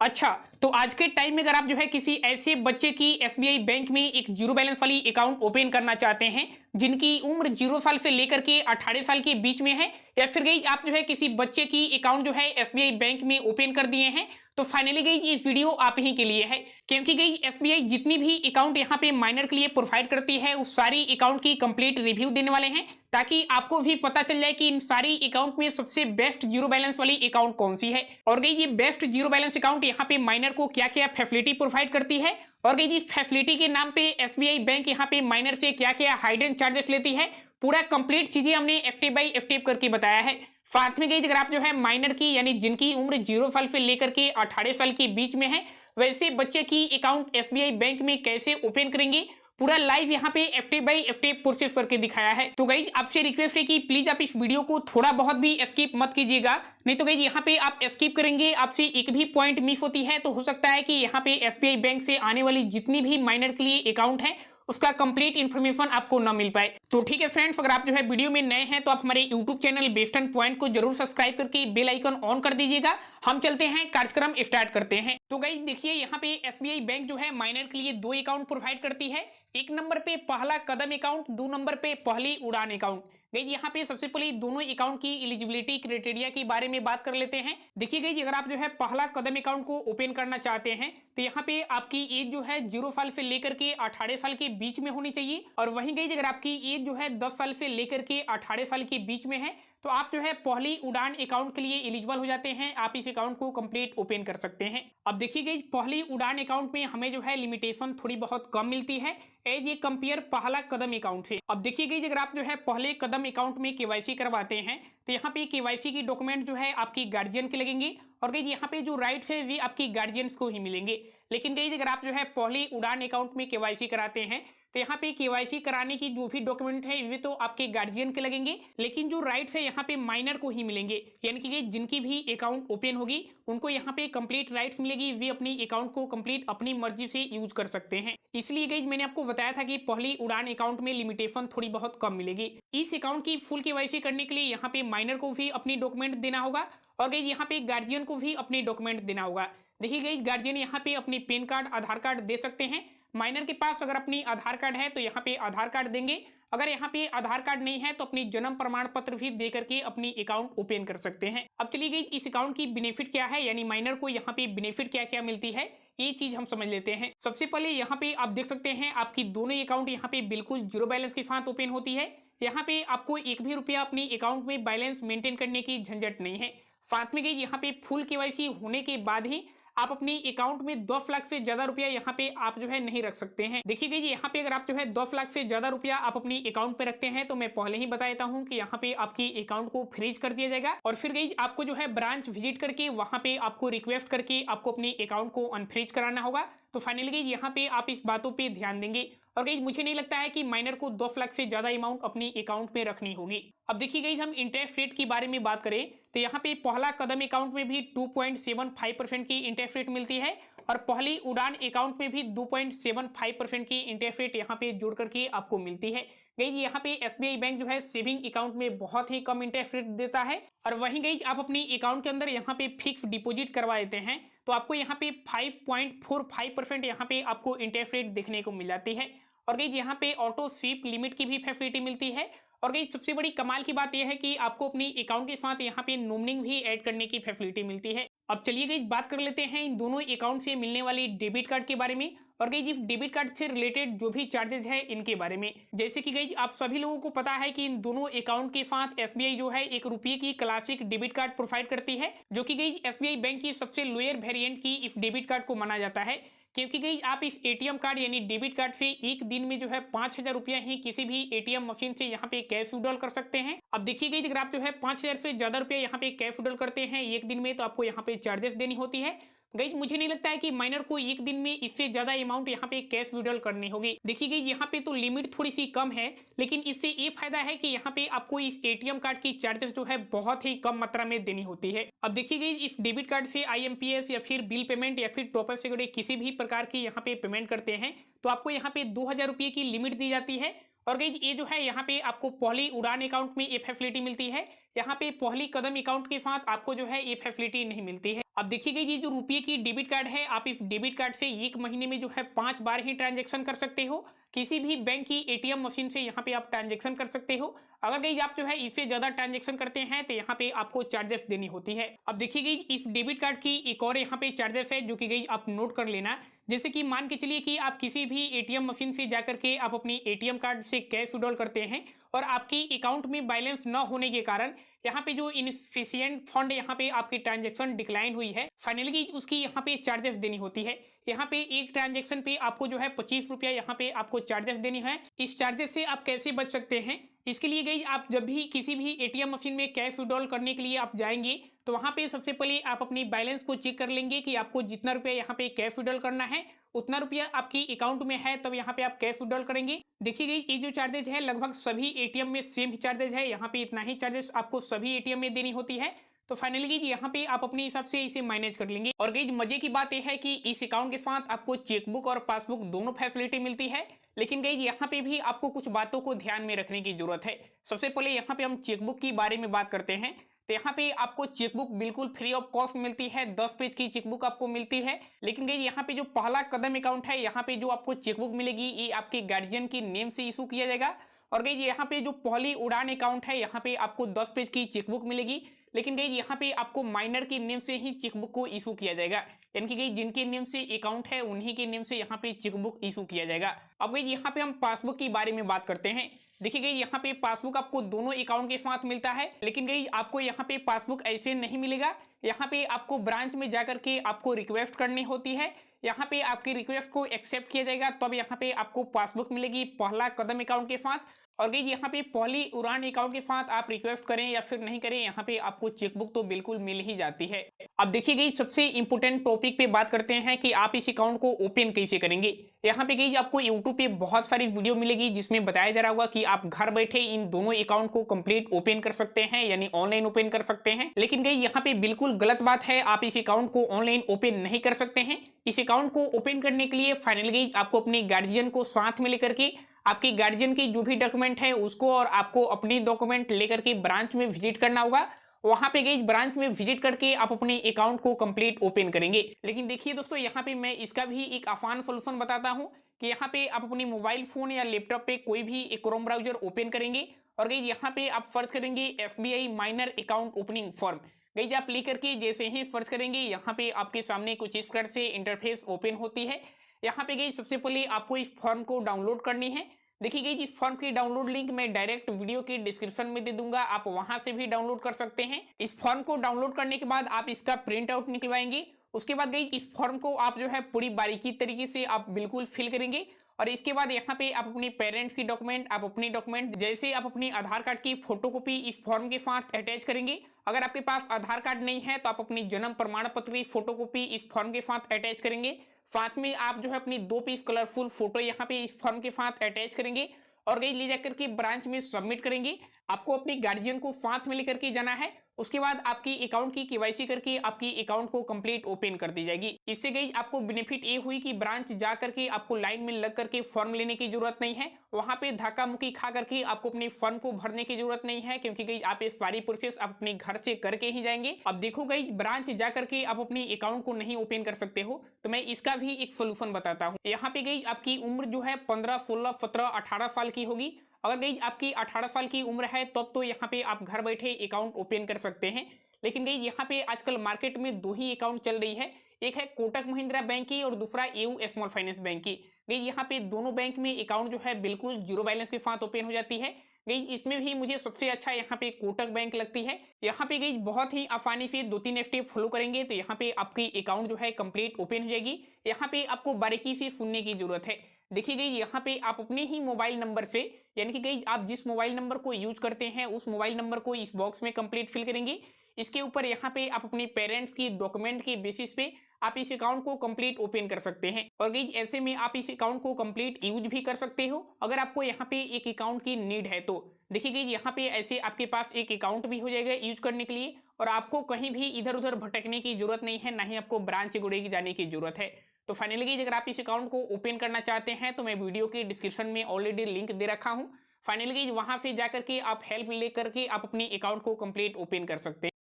अच्छा, तो आज के टाइम में अगर आप जो है किसी ऐसे बच्चे की एसबीआई बैंक में एक जीरो बैलेंस वाली अकाउंट ओपन करना चाहते हैं, जिनकी उम्र 0 साल से लेकर के 18 साल के बीच में है, या फिर गाइस आप जो है किसी बच्चे की अकाउंट जो है एसबीआई बैंक में ओपन कर दिए हैं, तो फाइनली गाइस ये वीडियो आप ही के लिए है। क्योंकि गाइस एसबीआई जितनी भी अकाउंट यहाँ पे माइनर के लिए प्रोवाइड करती है, उस सारी अकाउंट की कंप्लीट रिव्यू देने वाले हैं, ताकि आपको भी पता चल जाए कि इन सारी अकाउंट में सबसे बेस्ट जीरो बैलेंस वाली अकाउंट कौन सी है। और गाइस ये बेस्ट जीरो बैलेंस अकाउंट यहाँ पे माइनर को क्या क्या फैसिलिटी प्रोवाइड करती है, और गाइस इस फैसिलिटी के नाम पे एसबीआई बैंक यहाँ पे माइनर से क्या क्या हाइडन चार्जेस लेती है, पूरा कंप्लीट चीजें हमने स्टेप बाय स्टेप करके बताया है। साथ में गाइस अगर आप जो है माइनर की यानी जिनकी उम्र 0 साल से लेकर के 18 साल के बीच में है, वैसे बच्चे की अकाउंट एसबीआई बैंक में कैसे ओपन करेंगे, पूरा लाइव यहाँ पे स्टेप बाय स्टेप प्रोसेस करके दिखाया है। तो गाइज आपसे रिक्वेस्ट है कि प्लीज आप इस वीडियो को थोड़ा बहुत भी स्किप मत कीजिएगा, नहीं तो गाइज यहाँ पे आप स्किप करेंगे, आपसे एक भी पॉइंट मिस होती है तो हो सकता है कि यहाँ पे एसबीआई बैंक से आने वाली जितनी भी माइनर के लिए अकाउंट है उसका कंप्लीट इन्फॉर्मेशन आपको ना मिल पाए। तो ठीक है फ्रेंड्स, अगर आप जो है वीडियो में नए हैं तो आप हमारे यूट्यूब चैनल बेस्टन पॉइंट को जरूर सब्सक्राइब करके बेल आइकन ऑन कर दीजिएगा। हम चलते हैं, कार्यक्रम स्टार्ट करते हैं। तो गाइस देखिए यहाँ पे एसबीआई बैंक जो है माइनर के लिए दो अकाउंट प्रोवाइड करती है। एक नंबर पे पहला कदम अकाउंट, दो नंबर पे पहली उड़ान अकाउंट। गाइस यहाँ पे सबसे पहले दोनों अकाउंट की एलिजिबिलिटी क्राइटेरिया के बारे में बात कर लेते हैं। देखिए गाइस अगर आप जो है पहला कदम अकाउंट को ओपन करना चाहते हैं तो यहाँ पे आपकी एज जो है 0 साल से लेकर के 18 साल के बीच में होनी चाहिए। और वहीं गाइस अगर आपकी एज जो है 10 साल से लेकर के 18 साल के बीच में है तो आप जो है पहली उड़ान अकाउंट के लिए एलिजिबल हो जाते हैं, आप इस अकाउंट को कंप्लीट ओपन कर सकते हैं। अब देखिए गाइस पहली उड़ान अकाउंट में हमें जो है लिमिटेशन थोड़ी बहुत कम मिलती है एज ए कंपेयर पहला कदम अकाउंट से। अब देखिए गाइस अगर आप जो है पहले कदम अकाउंट में केवाईसी करवाते हैं तो यहाँ पे केवाईसी की डॉक्यूमेंट जो है आपकी गार्जियन के लगेंगे, और गाइस यहाँ पे जो राइट्स है वे आपकी गार्जियंस को ही मिलेंगे। लेकिन गाइस अगर आप जो है पहली उड़ान अकाउंट में केवाईसी कराते हैं तो यहाँ पे केवाईसी कराने की जो भी डॉक्यूमेंट है वे तो आपके गार्जियन के लगेंगे, लेकिन जो राइट्स है यहाँ पे माइनर को ही मिलेंगे। यानी कि जिनकी भी अकाउंट ओपन होगी उनको यहाँ पे कंप्लीट राइट्स मिलेगी, वे अपनी अकाउंट को कंप्लीट अपनी मर्जी से यूज कर सकते हैं। इसलिए गाइस मैंने आपको बताया था कि पहली उड़ान अकाउंट में लिमिटेशन थोड़ी बहुत कम मिलेगी। इस अकाउंट की फुल केवाईसी करने के लिए यहाँ पे माइनर को भी अपनी डॉक्यूमेंट देना होगा, और गाइस यहाँ पे गार्जियन को भी अपने डॉक्यूमेंट देना होगा। देखिए गाइस गार्जियन यहाँ पे अपनी पैन कार्ड, आधार कार्ड दे सकते हैं। माइनर के पास अगर अपनी आधार कार्ड है तो यहाँ पे आधार कार्ड देंगे, अगर यहाँ पे आधार कार्ड नहीं है तो अपनी जन्म प्रमाण पत्र भी दे करके अपनी अकाउंट ओपन कर सकते हैं। अब चलिए गाइस इस अकाउंट की बेनिफिट क्या है, यानी माइनर को यहाँ पे बेनिफिट क्या क्या मिलती है ये चीज हम समझ लेते हैं। सबसे पहले यहाँ पे आप देख सकते हैं आपकी दोनों अकाउंट यहाँ पे बिल्कुल जीरो बैलेंस के साथ ओपन होती है। यहाँ पे आपको एक भी रुपया अपनी अकाउंट में बैलेंस मेंटेन करने की झंझट नहीं है। साथ में गाइस यहाँ पे फुल केवाईसी होने के बाद ही आप अपनी अकाउंट में 10 लाख से ज्यादा रुपया यहाँ पे आप जो है नहीं रख सकते हैं। देखिए गाइस यहाँ पे अगर आप जो है 10 लाख से ज्यादा रुपया आप अपनी अकाउंट पे रखते हैं तो मैं पहले ही बता देता हूँ कि यहाँ पे आपकी अकाउंट को फ्रीज कर दिया जाएगा, और फिर गाइस आपको जो है ब्रांच विजिट करके वहां पे आपको रिक्वेस्ट करके आपको अपनी अकाउंट को अनफ्रीज कराना होगा। तो फाइनली गाइस यहाँ पे आप इस बातों पे ध्यान देंगे, और गाइस मुझे नहीं लगता है कि माइनर को 10 लाख से ज्यादा अमाउंट अपनी अकाउंट में रखनी होगी। अब देखिए गाइस हम इंटरेस्ट रेट के बारे में बात करें तो यहाँ पे पहला कदम अकाउंट में भी 2.75% की इंटरेस्ट रेट मिलती है, और पहली उड़ान अकाउंट में भी 2.75% की इंटरेस्ट रेट यहाँ पे जोड़ करके आपको मिलती है। गाइस यहाँ पे एसबीआई बैंक जो है सेविंग अकाउंट में बहुत ही कम इंटरेस्ट रेट देता है, और वहीं गाइस आप अपनी अकाउंट के अंदर यहाँ पे फिक्स डिपॉजिट करवा देते हैं तो आपको यहाँ पे 5.45% यहाँ पे आपको इंटरेस्ट रेट देखने को मिल जाती है। और गाइस यहाँ पे ऑटो स्वीप लिमिट की भी फैसिलिटी मिलती है, और गाइस सबसे बड़ी कमाल की बात यह है कि आपको अपनी अकाउंट के साथ यहाँ पे नोमनिंग भी ऐड करने की फैसिलिटी मिलती है। अब चलिए गाइस बात कर लेते हैं इन दोनों अकाउंट से मिलने वाली डेबिट कार्ड के बारे में, और गाइस इस डेबिट कार्ड से रिलेटेड जो भी चार्जेस है इनके बारे में। जैसे कि गाइस आप सभी लोगों को पता है कि इन दोनों अकाउंट के साथ एसबीआई जो है 1 रुपये की क्लासिक डेबिट कार्ड प्रोवाइड करती है, जो कि गाइस एसबीआई बैंक की सबसे लोअर वेरिएंट की इस डेबिट कार्ड को माना जाता है। क्योंकि गाइस आप इस एटीएम कार्ड यानी डेबिट कार्ड से एक दिन में जो है 5,000 रुपया ही किसी भी एटीएम मशीन से यहाँ पे कैश विड्रॉल कर सकते हैं। अब देखिए गाइस अगर आप जो है 5,000 से ज्यादा रुपया यहाँ पे कैश विड्रॉल करते हैं एक दिन में तो आपको यहाँ पे चार्जेस देनी होती है। गाइस मुझे नहीं लगता है कि माइनर को एक दिन में इससे ज्यादा अमाउंट यहाँ पे कैश विड्रॉल करनी होगी। देखिए गाइस यहाँ पे तो लिमिट थोड़ी सी कम है, लेकिन इससे ये फायदा है कि यहाँ पे आपको इस एटीएम कार्ड की चार्जेस जो है बहुत ही कम मात्रा में देनी होती है। अब देखिए गाइस इस डेबिट कार्ड से आईएमपीएस या फिर बिल पेमेंट या फिर टॉपर से जुड़े किसी भी प्रकार की यहाँ पे पेमेंट करते हैं तो आपको यहाँ पे 2,000 रुपये की लिमिट दी जाती है। और गाइस ये जो है यहाँ पे आपको पहली उड़ान अकाउंट में ये फैसिलिटी मिलती है, यहाँ पे पहली कदम अकाउंट के साथ आपको जो है ये फैसिलिटी नहीं मिलती है। अब देखिएगा ये जो रुपये की डेबिट कार्ड है, आप इस डेबिट कार्ड से एक महीने में जो है 5 बार ही ट्रांजैक्शन कर सकते हो। किसी भी बैंक की एटीएम मशीन से यहाँ पे आप ट्रांजैक्शन कर सकते हो। अगर गाइस आप जो है इससे ज़्यादा ट्रांजैक्शन करते हैं तो यहाँ पे आपको चार्जेस देनी होती है। अब देखिए गाइस इस डेबिट कार्ड की एक और यहाँ पे चार्जेस है जो कि गाइस आप नोट कर लेना। जैसे कि मान के चलिए कि आप किसी भी एटीएम मशीन से जाकर के आप अपनी एटीएम कार्ड से कैश विड्रॉल करते हैं और आपकी अकाउंट में बैलेंस न होने के कारण यहाँ पे जो इनसफिशिएंट फंड यहाँ पे आपकी ट्रांजैक्शन डिक्लाइन हुई है, फाइनली उसकी यहाँ पे चार्जेस देनी होती है। यहाँ पे एक ट्रांजैक्शन पे आपको जो है 25 रुपया यहाँ पे आपको चार्जेस देनी है। इस चार्जेस से आप कैसे बच सकते हैं, इसके लिए गाइस आप जब भी किसी भी एटीएम मशीन में कैश विड्रॉल करने के लिए आप जाएंगे तो वहां पे सबसे पहले आप अपनी बैलेंस को चेक कर लेंगे कि आपको जितना रुपया यहाँ पे कैश विड्रॉल करना है उतना रुपया आपकी अकाउंट में है, तब यहाँ पे आप कैश विड्रॉल करेंगे। देखिए गाइस ये जो चार्जेज है लगभग सभी एटीएम में सेम ही चार्जेज है, यहाँ पे इतना ही चार्जेस आपको सभी एटीएम में देनी होती है। तो फाइनली यहाँ पे आप अपने हिसाब से इसे मैनेज कर लेंगे। और गाइस मजे की बात यह है कि इस अकाउंट के साथ आपको चेकबुक और पासबुक दोनों फैसिलिटी मिलती है। लेकिन गाइस यहाँ पे भी आपको कुछ बातों को ध्यान में रखने की जरूरत है। सबसे पहले यहाँ पे हम चेकबुक के बारे में बात करते हैं। तो यहाँ पे आपको चेकबुक बिल्कुल फ्री ऑफ कॉस्ट मिलती है, 10 पेज की चेकबुक आपको मिलती है। लेकिन गाइस यहाँ पे जो पहला कदम अकाउंट है, यहाँ पे जो आपको चेकबुक मिलेगी ये आपके गार्जियन की नेम से इशू किया जाएगा। और गाइस यहाँ पे जो पहली उड़ान अकाउंट है यहाँ पे आपको 10 पेज की चेकबुक मिलेगी। लेकिन गाइस यहाँ पे आपको माइनर के नेम से ही चेकबुक को इशू किया जाएगा, यानी कि गाइस जिनके नेम से अकाउंट है उन्हीं के नेम से यहाँ पे चेकबुक इशू किया जाएगा। अब गाइस यहाँ पे हम पासबुक के बारे में बात करते हैं। देखिए गाइस यहाँ पे पासबुक आपको दोनों अकाउंट के साथ मिलता है, लेकिन गाइस आपको यहाँ पे पासबुक ऐसे नहीं मिलेगा। यहाँ पे आपको ब्रांच में जाकर के आपको रिक्वेस्ट करनी होती है, यहाँ पे आपकी रिक्वेस्ट को एक्सेप्ट किया जाएगा, तब यहाँ पे आपको पासबुक मिलेगी पहला कदम अकाउंट के साथ। और गाइस यहाँ पे पहली उड़ान अकाउंट के साथ आप रिक्वेस्ट करें या फिर नहीं करें, यहाँ पे आपको चेकबुक तो बिल्कुल मिल ही जाती है। अब देखिए गाइस सबसे इंपॉर्टेंट टॉपिक पे बात करते हैं कि आप इस अकाउंट को ओपन कैसे करेंगे। यहाँ पे गाइस आपको यूट्यूब पे बहुत सारी वीडियो मिलेगी जिसमें बताया जा रहा होगा कि आप घर बैठे इन दोनों अकाउंट को कंप्लीट ओपन कर सकते हैं, यानी ऑनलाइन ओपन कर सकते हैं। लेकिन गाइस यहाँ पे बिल्कुल गलत बात है, आप इस अकाउंट को ऑनलाइन ओपन नहीं कर सकते हैं। इस अकाउंट को ओपन करने के लिए फाइनली गाइस आपको अपने गार्जियन को साथ में लेकर के आपके गार्जियन की जो भी डॉक्यूमेंट है उसको और आपको अपनी डॉक्यूमेंट लेकर के ब्रांच में विजिट करना होगा। वहां पे गई ब्रांच में विजिट करके आप अपने अकाउंट को कंप्लीट ओपन करेंगे। लेकिन देखिए दोस्तों यहाँ पे मैं इसका भी एक आसान सोल्यूशन बताता हूँ कि यहाँ पे आप अपने मोबाइल फोन या लैपटॉप पे कोई भी एक क्रोम ब्राउजर ओपन करेंगे और गई यहाँ पे आप सर्च करेंगे SBI minor account opening form. गई आप लेकर के जैसे ही सर्च करेंगे यहाँ पे आपके सामने कुछ इस प्रकार से इंटरफेस ओपन होती है। यहाँ पे गई सबसे पहले आपको इस फॉर्म को डाउनलोड करनी है। देखिए गई इस फॉर्म की डाउनलोड लिंक मैं डायरेक्ट वीडियो की डिस्क्रिप्शन में दे दूंगा, आप वहां से भी डाउनलोड कर सकते हैं। इस फॉर्म को डाउनलोड करने के बाद आप इसका प्रिंट आउट निकलवाएंगे। उसके बाद गई इस फॉर्म को आप जो है पूरी बारीकी तरीके से आप बिल्कुल फिल करेंगे और इसके बाद यहाँ पे आप अपने पेरेंट्स की डॉक्यूमेंट, आप अपनी डॉक्यूमेंट जैसे आप अपनी आधार कार्ड की फोटोकॉपी इस फॉर्म के साथ अटैच करेंगे। अगर आपके पास आधार कार्ड नहीं है तो आप अपनी जन्म प्रमाण पत्र की फोटोकॉपी इस फॉर्म के साथ अटैच करेंगे। साथ में आप जो है अपनी 2 पीस कलरफुल फोटो यहाँ पे इस फॉर्म के साथ अटैच करेंगे और गई ले जाकर के ब्रांच में सबमिट करेंगे। आपको अपने गार्जियन को साथ में लेकर के जाना है। उसके बाद आपकी अकाउंट की केवाईसी करके आपकी अकाउंट को कंप्लीट ओपन कर दी जाएगी। इससे गई आपको बेनिफिट ये हुई कि ब्रांच जा करके आपको लाइन में लग करके फॉर्म लेने की जरूरत नहीं है, वहां पे धक्का मुक्की खा करके आपको अपने फॉर्म को भरने की जरूरत नहीं है, क्योंकि गई आप ये सारी प्रोसेस आप अपने घर से करके ही जाएंगे। अब देखो गई ब्रांच जा करके आप अपने अकाउंट को नहीं ओपन कर सकते हो तो मैं इसका भी एक सोल्यूशन बताता हूँ। यहाँ पे गई आपकी उम्र जो है 15, 16, 17, 18 साल की होगी। अगर गई आपकी 18 साल की उम्र है तब तो यहाँ पे आप घर बैठे अकाउंट ओपन कर सकते हैं। लेकिन गई यहाँ पे आजकल मार्केट में 2 ही अकाउंट चल रही है, एक है कोटक महिंद्रा बैंक की और दूसरा एयू स्मॉल फाइनेंस बैंक की। गई यहाँ पे दोनों बैंक में अकाउंट जो है बिल्कुल जीरो बैलेंस के साथ ओपन हो जाती है। गई इसमें भी मुझे सबसे अच्छा यहाँ पे कोटक बैंक लगती है। यहाँ पे गई बहुत ही आसानी से 2-3 स्टेप फॉलो करेंगे तो यहाँ पे आपकी अकाउंट जो है कंप्लीट ओपन हो जाएगी। यहाँ पे आपको बारीकी से सुनने की जरूरत है। देखिए गई यहाँ पे आप अपने ही मोबाइल नंबर से, यानी कि गई आप जिस मोबाइल नंबर को यूज करते हैं उस मोबाइल नंबर को इस बॉक्स में कंप्लीट फिल करेंगे। इसके ऊपर यहाँ पे आप अपने पेरेंट्स की डॉक्यूमेंट के बेसिस पे आप इस अकाउंट को कंप्लीट ओपन कर सकते हैं। और गई ऐसे में आप इस अकाउंट को कंप्लीट यूज भी कर सकते हो अगर आपको यहाँ पे एक अकाउंट की नीड है तो। देखिए गई यहाँ पे ऐसे आपके पास एक अकाउंट भी हो जाएगा यूज करने के लिए और आपको कहीं भी इधर उधर भटकने की जरूरत नहीं है, ना ही आपको ब्रांच गुड़े जाने की जरूरत है। तो फाइनली अगर आप इस अकाउंट को ओपन करना चाहते हैं तो मैं वीडियो के डिस्क्रिप्शन में ऑलरेडी लिंक दे रखा हूं। फाइनली वहां से जाकर के आप हेल्प लेकर के आप अपने अकाउंट को कंप्लीट ओपन कर सकते हैं।